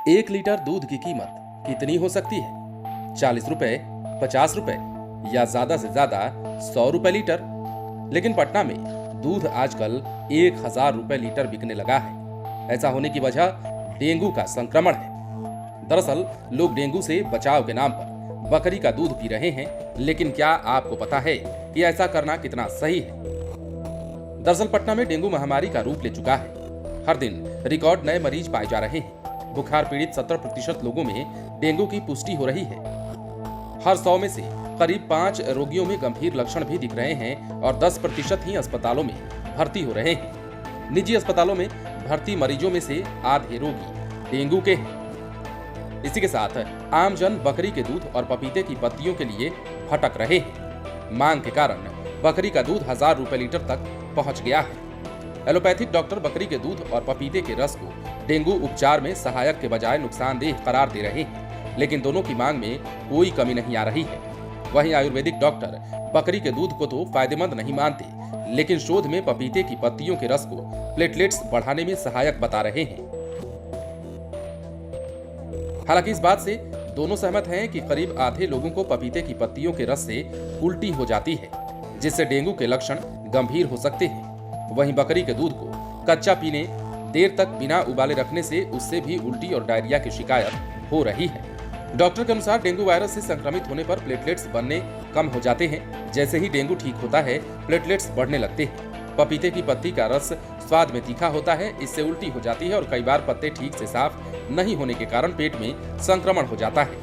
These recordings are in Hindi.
1 लीटर दूध की कीमत कितनी हो सकती है? 40 रुपए, 50 रुपए या ज्यादा से ज्यादा 100 रुपए लीटर। लेकिन पटना में दूध आजकल 1000 रुपए लीटर बिकने लगा है। ऐसा होने की वजह डेंगू का संक्रमण है। दरअसल लोग डेंगू से बचाव के नाम पर बकरी का दूध पी रहे हैं, लेकिन क्या आपको पता है कि ऐसा करना कितना सही है? दरअसल पटना में डेंगू महामारी का रूप ले चुका है। हर दिन रिकॉर्ड नए मरीज पाए जा रहे हैं। बुखार पीड़ित 70% लोगों में डेंगू की पुष्टि हो रही है। हर 100 में से करीब 5 रोगियों में गंभीर लक्षण भी दिख रहे हैं और 10% ही अस्पतालों में भर्ती हो रहे हैं। निजी अस्पतालों में भर्ती मरीजों में से आधे रोगी डेंगू के हैं। इसी के साथ आमजन बकरी के दूध और पपीते की पत्तियों के लिए भटक रहे हैं। मांग के कारण बकरी का दूध 1000 रुपए लीटर तक पहुंच गया है। एलोपैथिक डॉक्टर बकरी के दूध और पपीते के रस को डेंगू उपचार में सहायक के बजाय नुकसानदेह करार दे रहे हैं, लेकिन दोनों की मांग में कोई कमी नहीं आ रही है। वहीं आयुर्वेदिक डॉक्टर बकरी के दूध को तो फायदेमंद नहीं मानते, लेकिन शोध में पपीते की पत्तियों के रस को प्लेटलेट्स बढ़ाने में सहायक बता रहे हैं। हालांकि इस बात से दोनों सहमत हैं कि करीब आधे लोगों को पपीते की पत्तियों के रस से उल्टी हो जाती है, जिससे डेंगू के लक्षण गंभीर हो सकते हैं। वहीं बकरी के दूध को कच्चा पीने, देर तक बिना उबाले रखने से उससे भी उल्टी और डायरिया की शिकायत हो रही है। डॉक्टर के अनुसार डेंगू वायरस से संक्रमित होने पर प्लेटलेट्स बनने कम हो जाते हैं। जैसे ही डेंगू ठीक होता है, प्लेटलेट्स बढ़ने लगते हैं। पपीते की पत्ती का रस स्वाद में तीखा होता है, इससे उल्टी हो जाती है और कई बार पत्ते ठीक से साफ नहीं होने के कारण पेट में संक्रमण हो जाता है।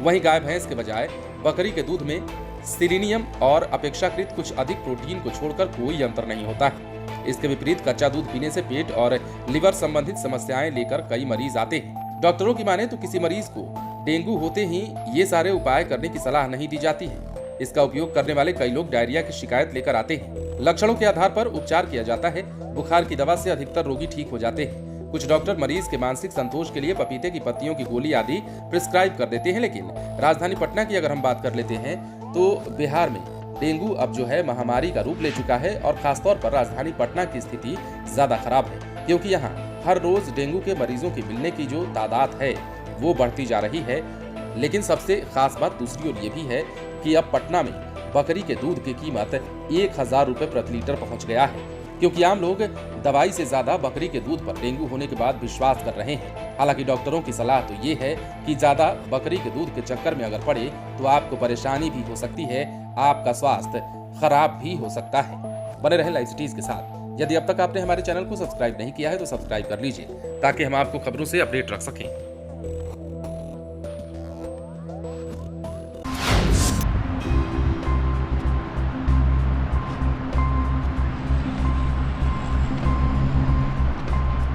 वहीं गाय भैंस के बजाय बकरी के दूध में सिलीनियम और अपेक्षाकृत कुछ अधिक प्रोटीन को छोड़कर कोई अंतर नहीं होता है। इसके विपरीत कच्चा दूध पीने से पेट और लिवर संबंधित समस्याएं लेकर कई मरीज आते हैं। डॉक्टरों की माने तो किसी मरीज को डेंगू होते ही ये सारे उपाय करने की सलाह नहीं दी जाती है। इसका उपयोग करने वाले कई लोग डायरिया की शिकायत लेकर आते हैं। लक्षणों के आधार पर उपचार किया जाता है। बुखार की दवा से अधिकतर रोगी ठीक हो जाते हैं। कुछ डॉक्टर मरीज के मानसिक संतोष के लिए पपीते की पत्तियों की गोली आदि प्रिस्क्राइब कर देते हैं। लेकिन राजधानी पटना की अगर हम बात कर लेते हैं तो बिहार में डेंगू अब जो है महामारी का रूप ले चुका है और खासतौर पर राजधानी पटना की स्थिति ज्यादा खराब है, क्योंकि यहाँ हर रोज डेंगू के मरीजों की मिलने की जो तादाद है वो बढ़ती जा रही है। लेकिन सबसे खास बात दूसरी ओर ये भी है कि अब पटना में बकरी के दूध की कीमत 1000 रुपए प्रति लीटर पहुंच गया है, क्योंकि आम लोग दवाई से ज्यादा बकरी के दूध पर डेंगू होने के बाद विश्वास कर रहे हैं। हालांकि डॉक्टरों की सलाह तो ये है कि ज्यादा बकरी के दूध के चक्कर में अगर पड़े तो आपको परेशानी भी हो सकती है, आपका स्वास्थ्य खराब भी हो सकता है। बने रहें लाइव सिटीज के साथ। यदि अब तक आपने हमारे चैनल को सब्सक्राइब नहीं किया है तो सब्सक्राइब कर लीजिए, ताकि हम आपको खबरों से अपडेट रख सकें।